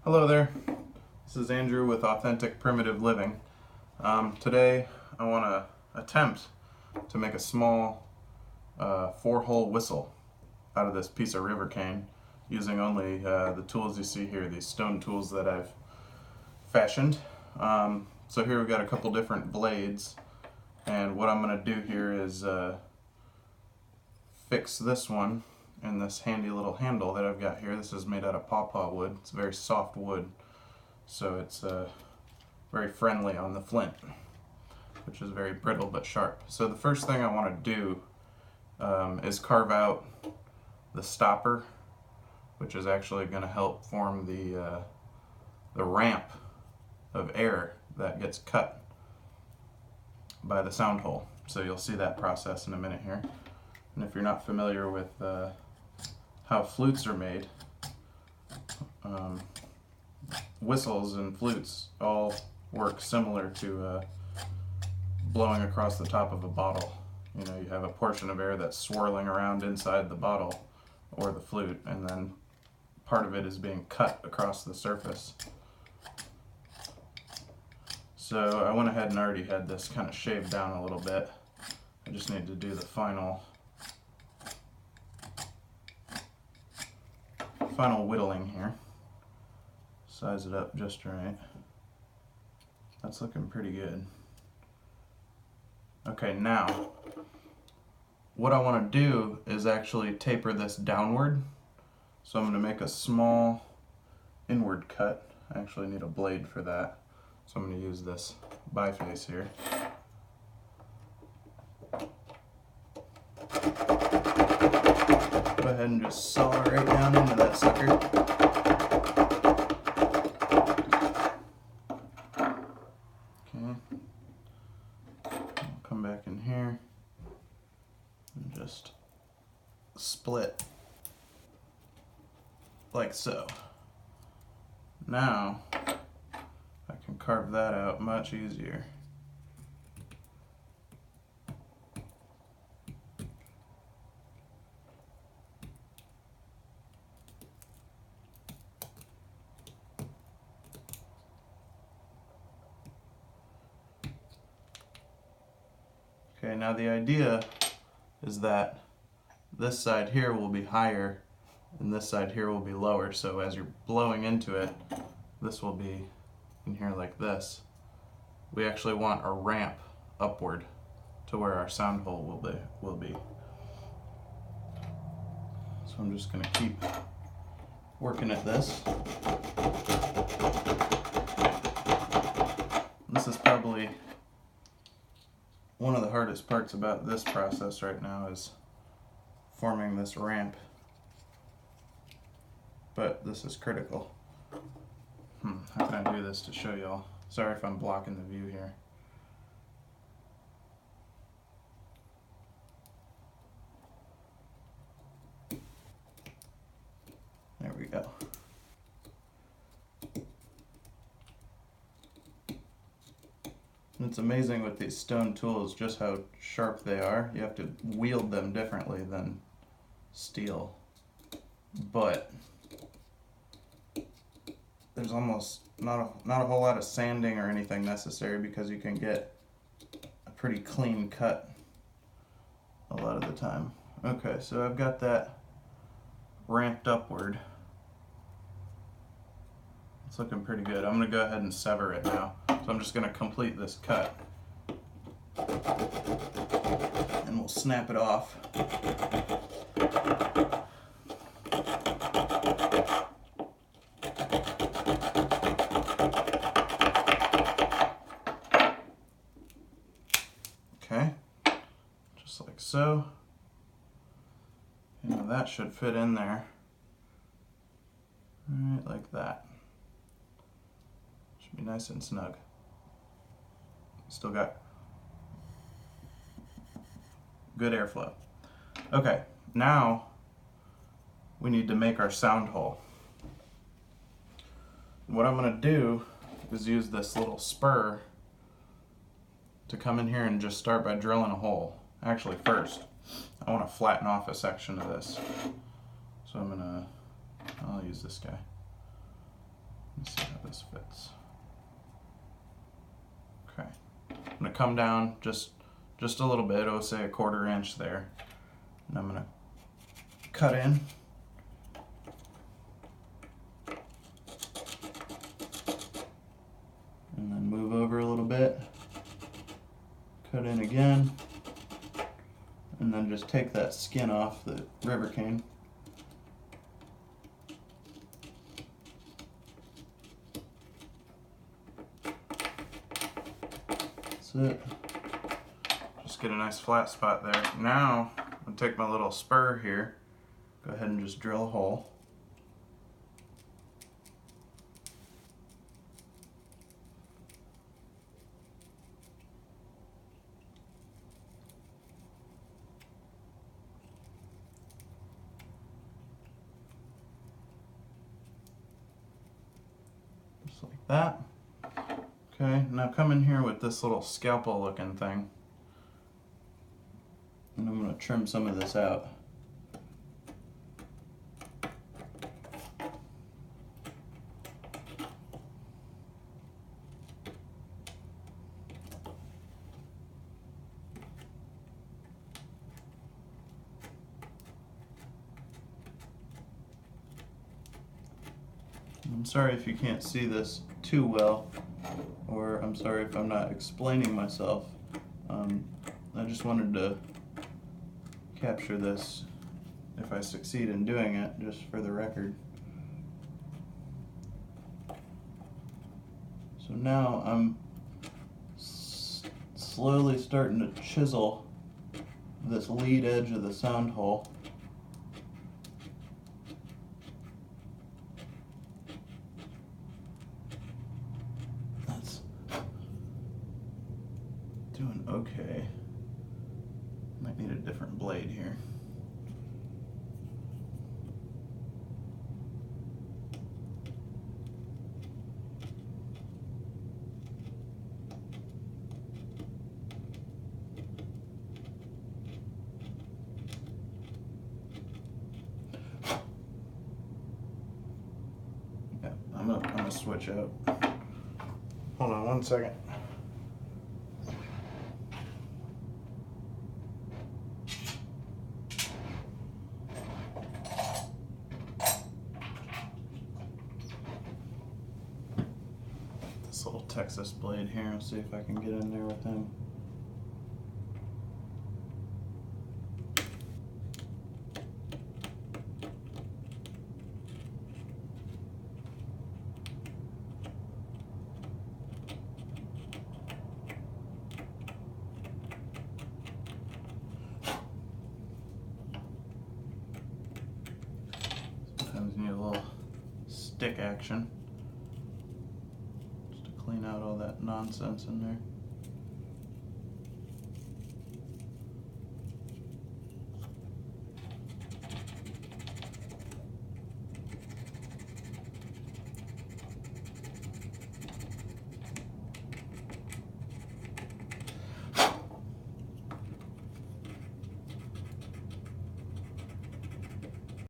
Hello there, this is Andrew with Authentic Primitive Living. Today I want to attempt to make a small 4-hole whistle out of this piece of river cane using only the tools you see here, these stone tools that I've fashioned. So here we've got a couple different blades, and what I'm going to do here is fix this one and this handy little handle that I've got here. This is made out of pawpaw wood. It's very soft wood, so it's very friendly on the flint, which is very brittle but sharp. So the first thing I want to do is carve out the stopper, which is actually going to help form the ramp of air that gets cut by the sound hole. So you'll see that process in a minute here. And if you're not familiar with how flutes are made, whistles and flutes all work similar to blowing across the top of a bottle. You know, you have a portion of air that's swirling around inside the bottle or the flute, and then part of it is being cut across the surface. So I went ahead and already had this kind of shaved down a little bit. I just need to do the final whittling here. Size it up just right. That's looking pretty good. Okay, now what I want to do is actually taper this downward. So I'm going to make a small inward cut. I actually need a blade for that. So I'm going to use this biface here. Go ahead and just saw right down into that sucker. Okay. I'll come back in here and just split like so. Now I can carve that out much easier. Okay, now the idea is that this side here will be higher and this side here will be lower, so as you're blowing into it, this will be in here like this. We actually want a ramp upward to where our sound hole will be. So I'm just going to keep working at this. This is probably one of the hardest parts about this process right now, is forming this ramp, but this is critical. How can I do this to show y'all? Sorry if I'm blocking the view here. There we go. And it's amazing with these stone tools just how sharp they are. You have to wield them differently than steel. But there's almost not a whole lot of sanding or anything necessary, because you can get a pretty clean cut a lot of the time. Okay, so I've got that ramped upward. It's looking pretty good. I'm going to go ahead and sever it now. So I'm just going to complete this cut, and we'll snap it off. Okay, just like so. You know, that should fit in there. Right, like that. Should be nice and snug. Still got good airflow. Okay, now we need to make our sound hole. What I'm going to do is use this little spur to come in here and just start by drilling a hole. Actually, first, I want to flatten off a section of this. So I'll use this guy. Let's see how this fits. Okay. I'm gonna come down just a little bit, I would say a 1/4 inch there. And I'm gonna cut in. And then move over a little bit. Cut in again. And then just take that skin off the river cane. That's it. Just get a nice flat spot there. Now, I'm going to take my little spur here, go ahead and just drill a hole. Just like that. Okay, now come in here with this little scalpel looking thing. And I'm going to trim some of this out. I'm sorry if you can't see this too well, or I'm sorry if I'm not explaining myself. I just wanted to capture this if I succeed in doing it, just for the record. So now I'm slowly starting to chisel this lead edge of the sound hole. That's doing okay. Might need a different blade here. Yeah, I'm gonna switch out. Hold on one second. This little Texas blade here, I'll see if I can get in there with him. Sometimes you need a little stick action just to clean out all that nonsense in there.